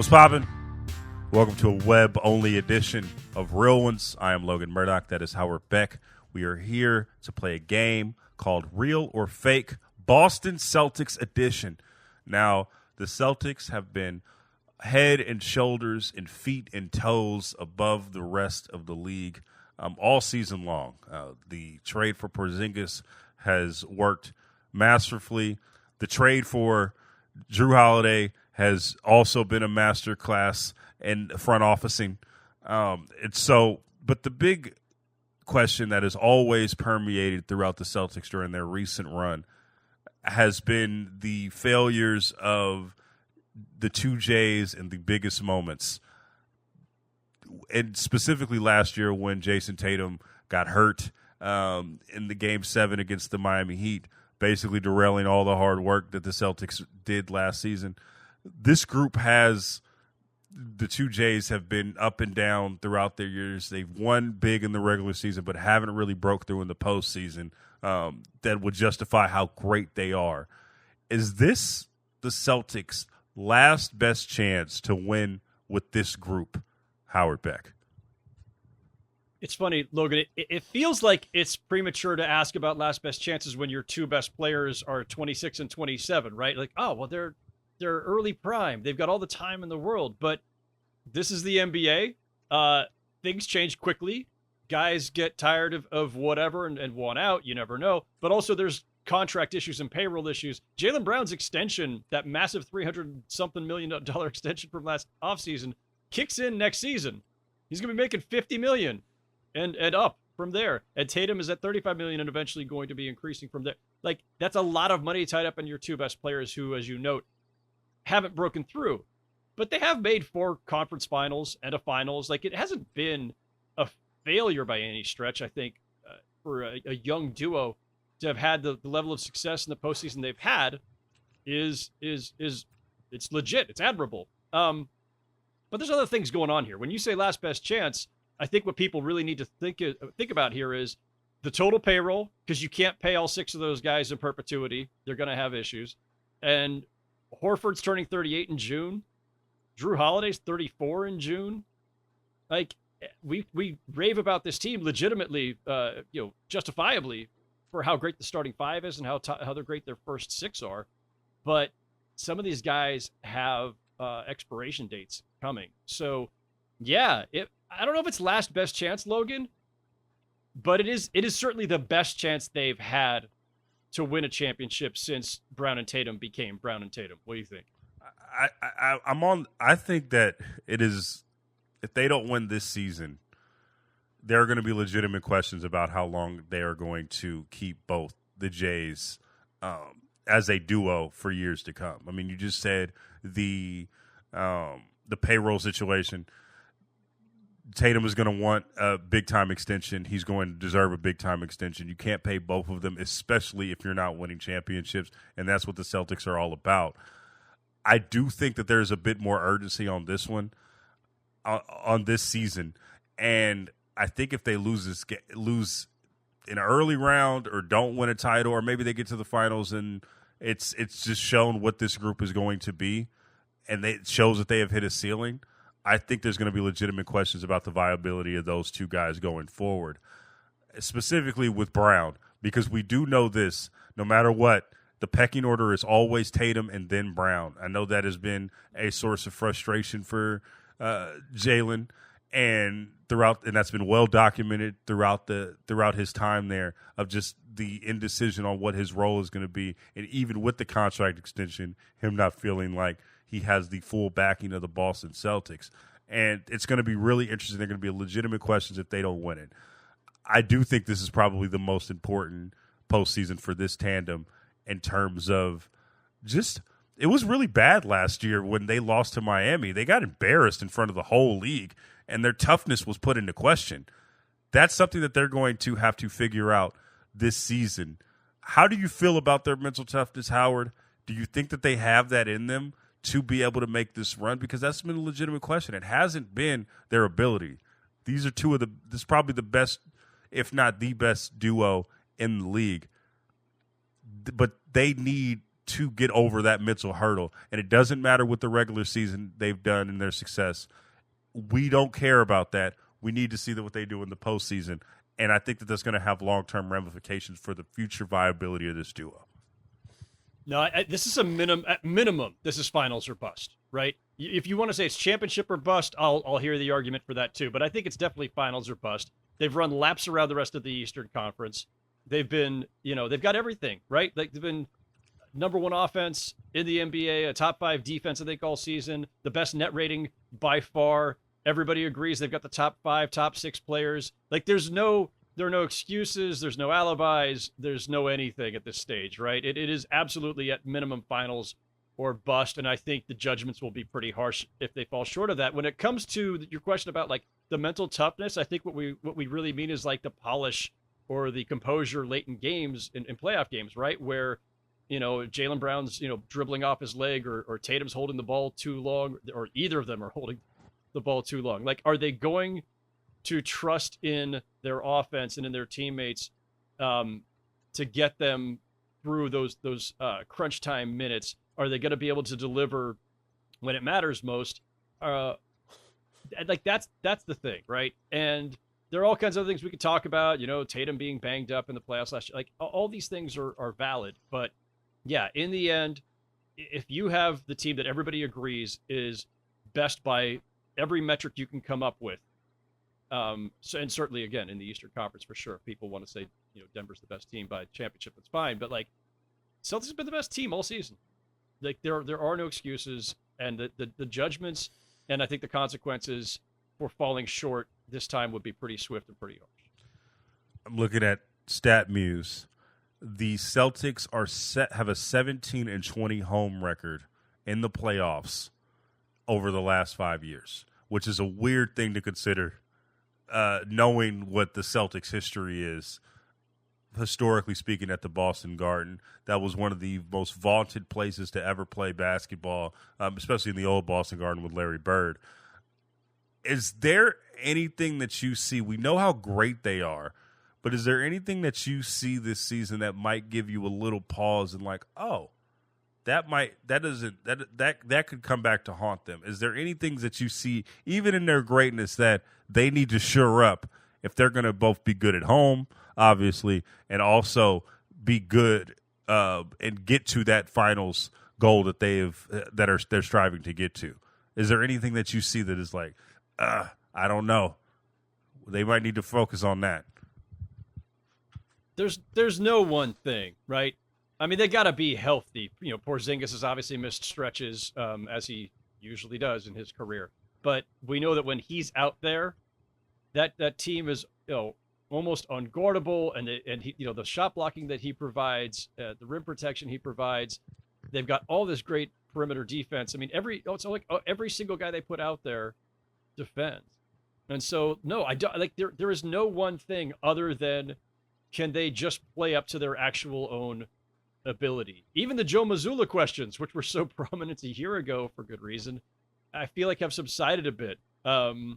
What's poppin'? Welcome to a web-only edition of Real Ones. I am Logan Murdoch. That is Howard Beck. We are here to play a game called Real or Fake Boston Celtics Edition. Now, the Celtics have been head and shoulders and feet and toes above the rest of the league all season long. The trade for Porzingis has worked masterfully. The trade for Jrue Holiday has also been a master class in front officing. But the big question that has always permeated throughout the Celtics during their recent run has been the failures of the two J's in the biggest moments. And specifically last year when Jason Tatum got hurt in the Game 7 against the Miami Heat, basically derailing all the hard work that the Celtics did last season. This group the two J's have been up and down throughout their years. They've won big in the regular season, but haven't really broke through in the postseason that would justify how great they are. Is this the Celtics' last best chance to win with this group, Howard Beck? It's funny, Logan, it feels like it's premature to ask about last best chances when your two best players are 26 and 27, right? Like, oh, well, they're early prime. They've got all the time in the world, but this is the NBA. Things change quickly. Guys get tired of whatever and want out. You never know. But also there's contract issues and payroll issues. Jaylen Brown's extension, that massive $300-something million extension from last offseason, kicks in next season. He's going to be making $50 million and up from there. And Tatum is at $35 million and eventually going to be increasing from there. Like, that's a lot of money tied up in your two best players who, as you note, haven't broken through, but they have made 4 conference finals and a finals. Like, it hasn't been a failure by any stretch. I think for a young duo to have had the level of success in the postseason they've had is it's legit. It's admirable. But there's other things going on here. When you say last best chance, I think what people really need to think about here is the total payroll, because you can't pay all 6 of those guys in perpetuity. They're going to have issues. And Horford's turning 38 in June. Jrue Holiday's 34 in June. Like, we rave about this team legitimately, justifiably, for how great the starting 5 is and how they're great their first 6 are. But some of these guys have expiration dates coming. So, yeah, I don't know if it's last best chance, Logan, but it is certainly the best chance they've had to win a championship since Brown and Tatum became Brown and Tatum. What do you think? I think that it is, if they don't win this season, there are going to be legitimate questions about how long they are going to keep both the Jays as a duo for years to come. I mean, you just said the payroll situation. Tatum is going to want a big-time extension. He's going to deserve a big-time extension. You can't pay both of them, especially if you're not winning championships, and that's what the Celtics are all about. I do think that there's a bit more urgency on this one, on this season, and I think if they lose in an early round or don't win a title, or maybe they get to the finals and it's just shown what this group is going to be, and it shows that they have hit a ceiling, I think there's going to be legitimate questions about the viability of those two guys going forward, specifically with Brown, because we do know this, no matter what, the pecking order is always Tatum and then Brown. I know that has been a source of frustration for Jaylen, and that's been well documented throughout his time there, of just the indecision on what his role is going to be, and even with the contract extension, him not feeling like he has the full backing of the Boston Celtics. And it's going to be really interesting. They're going to be legitimate questions if they don't win it. I do think this is probably the most important postseason for this tandem in terms of just – it was really bad last year when they lost to Miami. They got embarrassed in front of the whole league, and their toughness was put into question. That's something that they're going to have to figure out this season. How do you feel about their mental toughness, Howard? Do you think that they have that in them to be able to make this run? Because that's been a legitimate question. It hasn't been their ability. These are this is probably the best, if not the best duo in the league. But they need to get over that mental hurdle. And it doesn't matter what the regular season they've done and their success. We don't care about that. We need to see what they do in the postseason. And I think that that's going to have long-term ramifications for the future viability of this duo. No, this is at minimum, this is finals or bust, right? If you want to say it's championship or bust, I'll hear the argument for that too. But I think it's definitely finals or bust. They've run laps around the rest of the Eastern Conference. They've been, they've got everything, right? Like they've been number one offense in the NBA, a top 5 defense, I think, all season, the best net rating by far. Everybody agrees they've got the top 5, top 6 players. Like there are no excuses. There's no alibis. There's no anything at this stage, right? It is absolutely at minimum finals or bust. And I think the judgments will be pretty harsh if they fall short of that. When it comes to your question about like the mental toughness, I think what we really mean is like the polish or the composure late in games, in playoff games, right? Where, Jaylen Brown's, dribbling off his leg or Tatum's holding the ball too long, or either of them are holding the ball too long. Like, are they going to trust in their offense and in their teammates to get them through those crunch time minutes? Are they going to be able to deliver when it matters most? Like that's the thing, right? And there are all kinds of things we could talk about. Tatum being banged up in the playoffs last year. Like all these things are valid, but yeah, in the end, if you have the team that everybody agrees is best by every metric you can come up with. And certainly, again, in the Eastern Conference, for sure, if people want to say, Denver's the best team by championship, that's fine. But, like, Celtics have been the best team all season. Like, there are no excuses. And the judgments and I think the consequences for falling short this time would be pretty swift and pretty harsh. I'm looking at StatMuse. The Celtics have a 17-20 home record in the playoffs over the last 5 years, which is a weird thing to consider. Knowing what the Celtics' history is, historically speaking, at the Boston Garden. That was one of the most vaunted places to ever play basketball, especially in the old Boston Garden with Larry Bird. Is there anything that you see? We know how great they are, but is there anything that you see this season that might give you a little pause and like, oh, that could come back to haunt them? Is there anything that you see, even in their greatness, that they need to shore up if they're going to both be good at home, obviously, and also be good and get to that finals goal that they're striving to get to? Is there anything that you see that is like, I don't know, they might need to focus on that? There's no one thing, right? I mean, they got to be healthy. Porzingis has obviously missed stretches, as he usually does in his career. But we know that when he's out there, that team is almost unguardable, and he, the shot blocking that he provides, the rim protection he provides, they've got all this great perimeter defense. I mean, every single guy they put out there defends, and so no, I don't like there is no one thing other than can they just play up to their actual own ability. Even the Joe Mazzulla questions, which were so prominent a year ago for good reason, I feel like have subsided a bit. The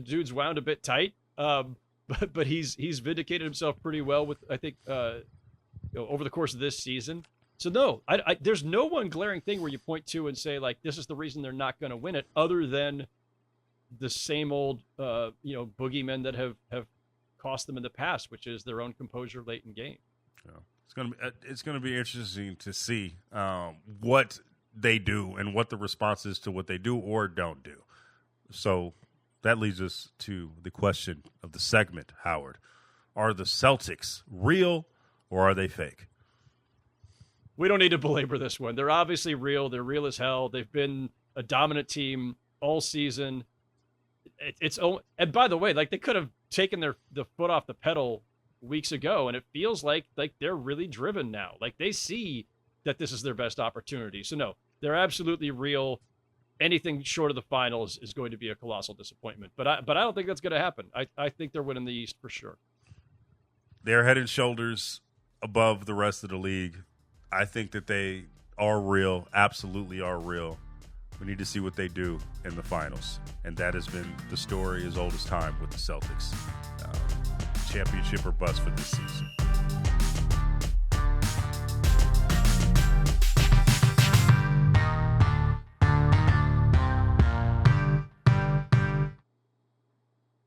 dude's wound a bit tight, but he's vindicated himself pretty well with, I think, over the course of this season. So no, there's no one glaring thing where you point to and say like this is the reason they're not going to win it, other than the same old boogeymen that have cost them in the past, which is their own composure late in game. Yeah. It's gonna be interesting to see what they do and what the response is to what they do or don't do. So that leads us to the question of the segment, Howard. Are the Celtics real or are they fake? We don't need to belabor this one. They're obviously real. They're real as hell. They've been a dominant team all season. And by the way, like they could have taken the foot off the pedal weeks ago, and it feels like they're really driven now. Like they see that this is their best opportunity. So no, they're absolutely real. Anything short of the finals is going to be a colossal disappointment. But I don't think that's going to happen. I think they're winning the East for sure. They're head and shoulders above the rest of the league. I think that they are real, absolutely are real. We need to see what they do in the finals. And that has been the story as old as time with the Celtics. Championship or bust for this season.